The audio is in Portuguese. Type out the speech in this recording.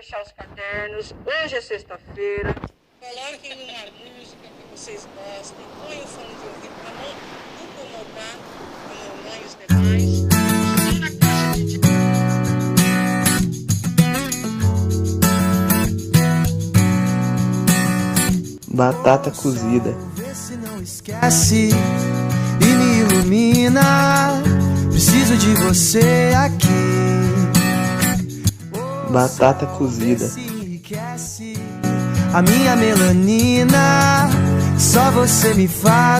fechar os cadernos. Hoje é sexta-feira. Coloquem uma música que vocês gostem. Põe o fone de ouvido para não incomodar a mamãe e os demais. Estão na caixa de batata cozida, Vê se não esquece e me ilumina. Preciso de você aqui. batata cozida, Se enriquece a minha melanina. Só você me faz